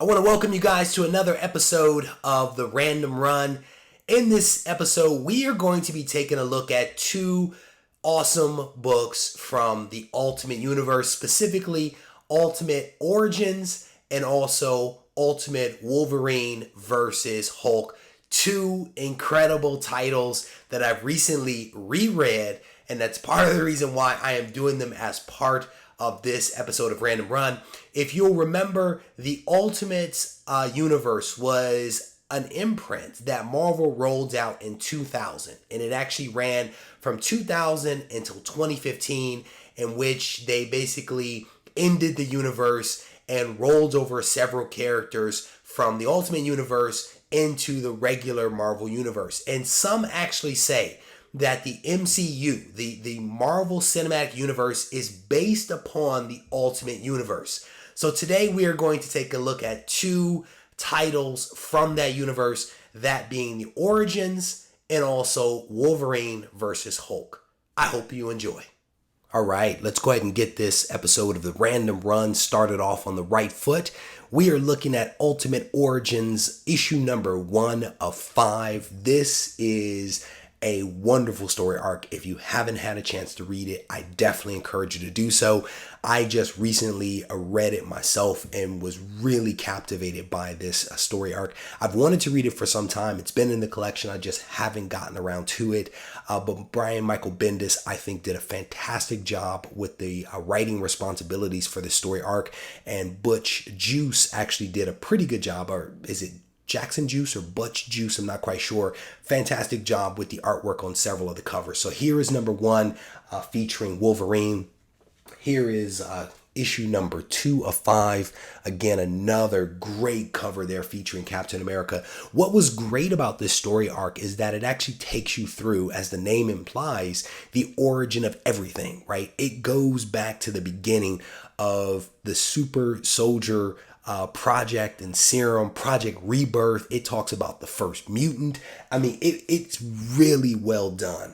want to welcome you guys to another episode of The Random Run. In this episode, we are going to be taking a look at two awesome books from the Ultimate Universe, specifically Ultimate Origins and also Ultimate Wolverine versus Hulk. Two incredible titles that I've recently reread, and that's part of the reason why I am doing them as part of this episode of Random Run. If you'll remember, the Ultimate Universe was an imprint that Marvel rolled out in 2000, and it actually ran from 2000 until 2015, in which they basically ended the universe and rolled over several characters from the Ultimate Universe into the regular Marvel Universe. And some actually say that the MCU, the Marvel Cinematic Universe, is based upon the Ultimate Universe. So today we are going to take a look at two titles from that universe, that being the Origins and also Wolverine versus Hulk. I hope you enjoy. All right, let's go ahead and get this episode of the Random Run started off on the right foot. We are looking at Ultimate Origins, issue number 1 of 5. This is a wonderful story arc. If you haven't had a chance to read it, I definitely encourage you to do so. I just recently read it myself and was really captivated by this story arc. I've wanted to read it for some time. It's been in the collection. I just haven't gotten around to it. But Brian Michael Bendis, I think, did a fantastic job with the writing responsibilities for the story arc. And Butch Juice actually did a pretty good job, or is it Jackson Juice or Butch Juice? I'm not quite sure. Fantastic job with the artwork on several of the covers. So here is number 1 featuring Wolverine. Here is issue number 2 of 5. Again, another great cover there featuring Captain America. What was great about this story arc is that it actually takes you through, as the name implies, the origin of everything, right? It goes back to the beginning of the super soldier project and serum, Project Rebirth. It talks about the first mutant. I mean, it's really well done.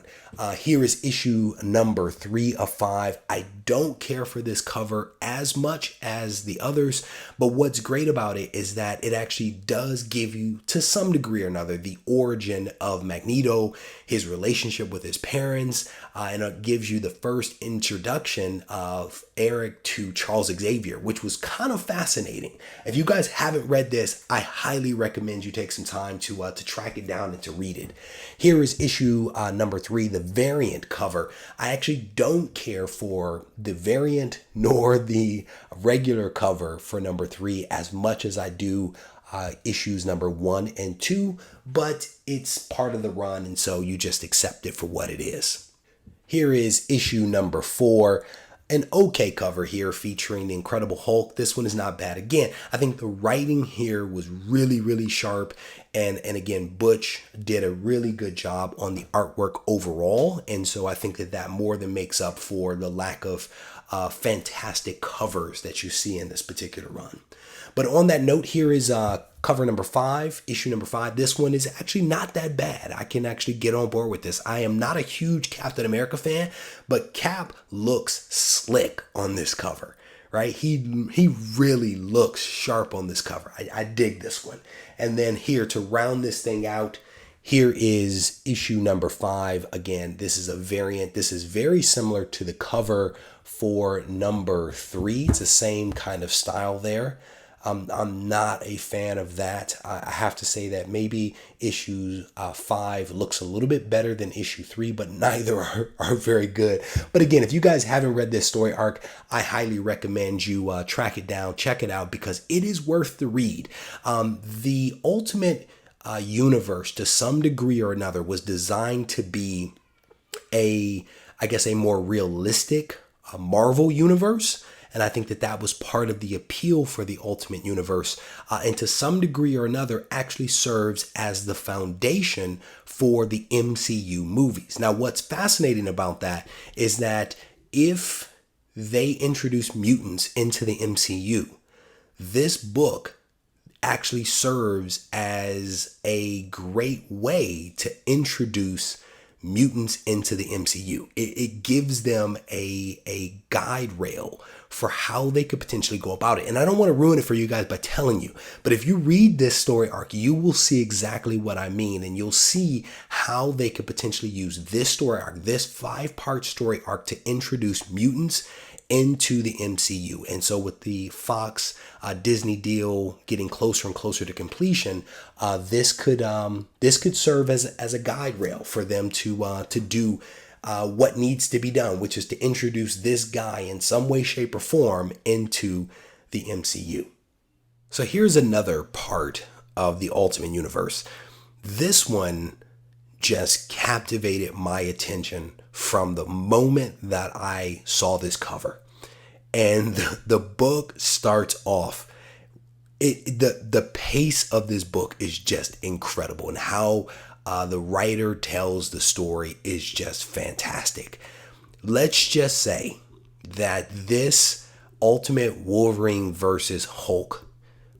Here is issue number 3 of 5. I don't care for this cover as much as the others, but what's great about it is that it actually does give you, to some degree or another, the origin of Magneto, his relationship with his parents, and it gives you the first introduction of Eric to Charles Xavier, which was kind of fascinating. If you guys haven't read this, I highly recommend you take some time to track it down and to read it. Here is issue number 3, the variant cover. I actually don't care for the variant nor the regular cover for number 3 as much as I do issues number 1 and 2, but it's part of the run, and so you just accept it for what it is. Here is issue number 4. An okay cover here featuring the Incredible Hulk. This one is not bad. Again, I think the writing here was really, really sharp. And again, Butch did a really good job on the artwork overall. And so I think that more than makes up for the lack of fantastic covers that you see in this particular run. But on that note, here is cover number 5, issue number 5. This one is actually not that bad. I can actually get on board with this. I am not a huge Captain America fan, but Cap looks slick on this cover, right? He really looks sharp on this cover. I dig this one. And then here, to round this thing out, here is issue number 5. Again, this is a variant. This is very similar to the cover for number 3. It's the same kind of style there. I'm not a fan of that. I have to say that maybe issue 5 looks a little bit better than issue 3, but neither are very good. But again, if you guys haven't read this story arc, I highly recommend you track it down, check it out, because it is worth the read. The Ultimate Universe, to some degree or another, was designed to be a more realistic Marvel universe. And I think that was part of the appeal for the Ultimate Universe, and to some degree or another actually serves as the foundation for the MCU movies. Now, what's fascinating about that is that if they introduce mutants into the MCU, this book actually serves as a great way to introduce mutants into the MCU. It gives them a guide rail for how they could potentially go about it. And I don't want to ruin it for you guys by telling you, but if you read this story arc, you will see exactly what I mean, and you'll see how they could potentially use this story arc, this 5-part story arc, to introduce mutants into the MCU. And so with the Fox Disney deal getting closer and closer to completion, this could serve as a guide rail for them to do what needs to be done, which is to introduce this guy in some way, shape, or form into the MCU. So here's another part of the Ultimate Universe. This one just captivated my attention from the moment that I saw this cover. And the book starts off, the pace of this book is just incredible, and how the writer tells the story is just fantastic. Let's just say that this Ultimate Wolverine versus Hulk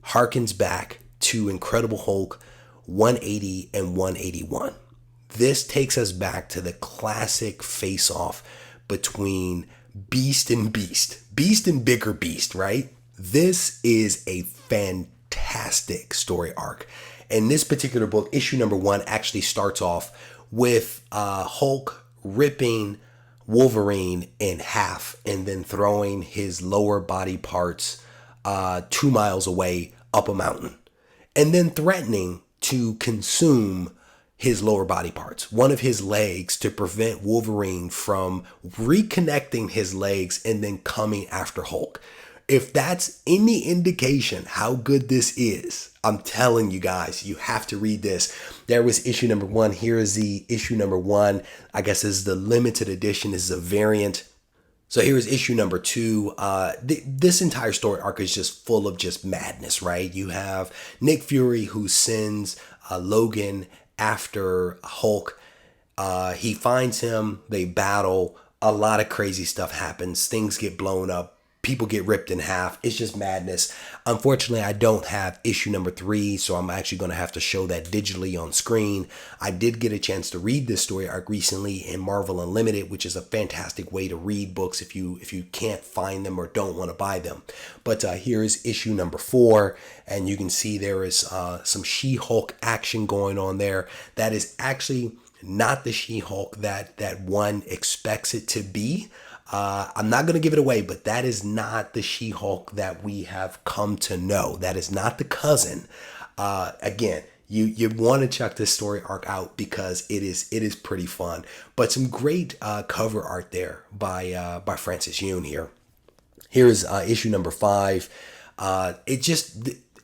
harkens back to Incredible Hulk 180 and 181. This takes us back to the classic face-off between Beast and Beast. Beast and bigger Beast, right? This is a fantastic story arc. And this particular book, issue number 1, actually starts off with Hulk ripping Wolverine in half and then throwing his lower body parts 2 miles away up a mountain, and then threatening to consume his lower body parts, one of his legs, to prevent Wolverine from reconnecting his legs and then coming after Hulk. If that's any indication how good this is, I'm telling you guys, you have to read this. There was issue number 1. Here is the issue number 1. I guess this is the limited edition. This is a variant. So here is issue number 2. This entire story arc is just full of just madness, right? You have Nick Fury, who sends Logan after Hulk. He finds him, they battle, a lot of crazy stuff happens, things get blown up, people get ripped in half. It's just madness. Unfortunately, I don't have issue number 3, so I'm actually going to have to show that digitally on screen. I did get a chance to read this story arc recently in Marvel Unlimited, which is a fantastic way to read books if you can't find them or don't want to buy them. But here is issue number 4, and you can see there is some She-Hulk action going on there. That is actually not the She-Hulk that one expects it to be. I'm not going to give it away, but that is not the She-Hulk that we have come to know. That is not the cousin. Again, you want to check this story arc out because it is pretty fun. But some great cover art there by Francis Yoon here. Here's issue number 5.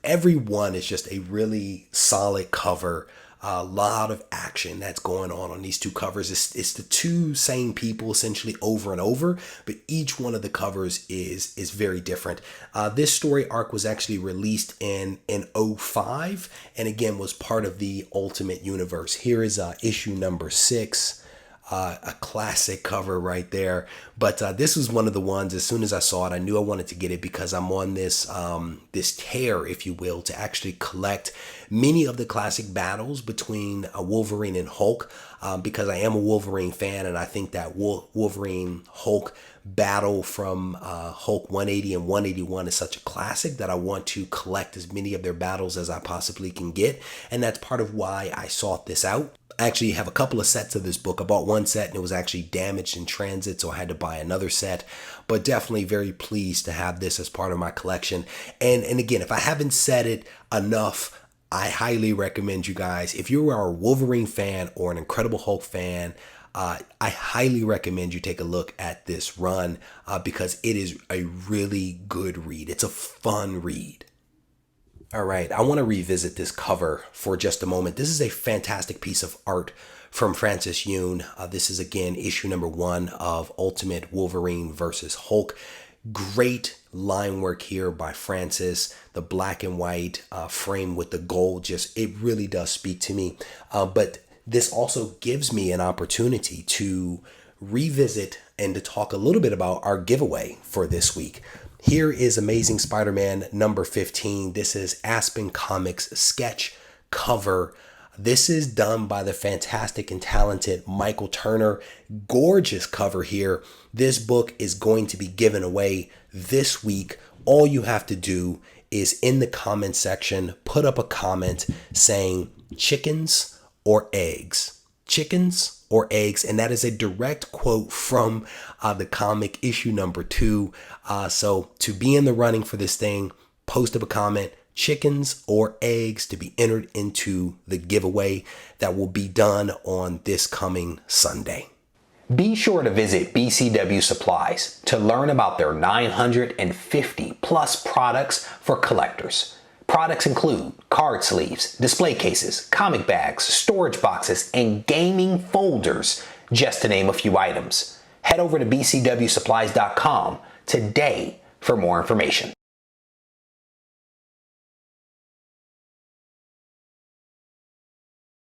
Every one is just a really solid cover. A lot of action that's going on these 2 covers. It's the 2 same people essentially over and over, but each one of the covers is very different. This story arc was actually released in 2005, and again was part of the Ultimate Universe. Here is issue number 6. A classic cover right there. But this was one of the ones, as soon as I saw it, I knew I wanted to get it because I'm on this tear, if you will, to actually collect many of the classic battles between Wolverine and Hulk, because I am a Wolverine fan, and I think that Wolverine Hulk battle from Hulk 180 and 181 is such a classic that I want to collect as many of their battles as I possibly can get, and that's part of why I sought this out. I actually have a couple of sets of this book. I bought one set and it was actually damaged in transit, so I had to buy another set. But definitely very pleased to have this as part of my collection. And again, if I haven't said it enough, I highly recommend you guys, if you are a Wolverine fan or an Incredible Hulk fan, I highly recommend you take a look at this run because it is a really good read. It's a fun read. All right, I want to revisit this cover for just a moment. This is a fantastic piece of art from Francis Yoon. This is, again, issue number 1 of Ultimate Wolverine versus Hulk. Great line work here by Francis. The black and white frame with the gold, it really does speak to me. But this also gives me an opportunity to revisit and to talk a little bit about our giveaway for this week. Here is Amazing Spider-Man number 15. This is Aspen Comics sketch cover This is done by the fantastic and talented Michael Turner. Gorgeous cover here. This book is going to be given away this week. All you have to do is in the comment section, put up a comment saying chickens or eggs. Chickens or eggs. And that is a direct quote from the comic issue number 2. So to be in the running for this thing, post up a comment, chickens or eggs, to be entered into the giveaway that will be done on this coming Sunday. Be sure to visit BCW Supplies to learn about their 950 plus products for collectors. Products include card sleeves, display cases, comic bags, storage boxes, and gaming folders, just to name a few items. Head over to bcwsupplies.com today for more information.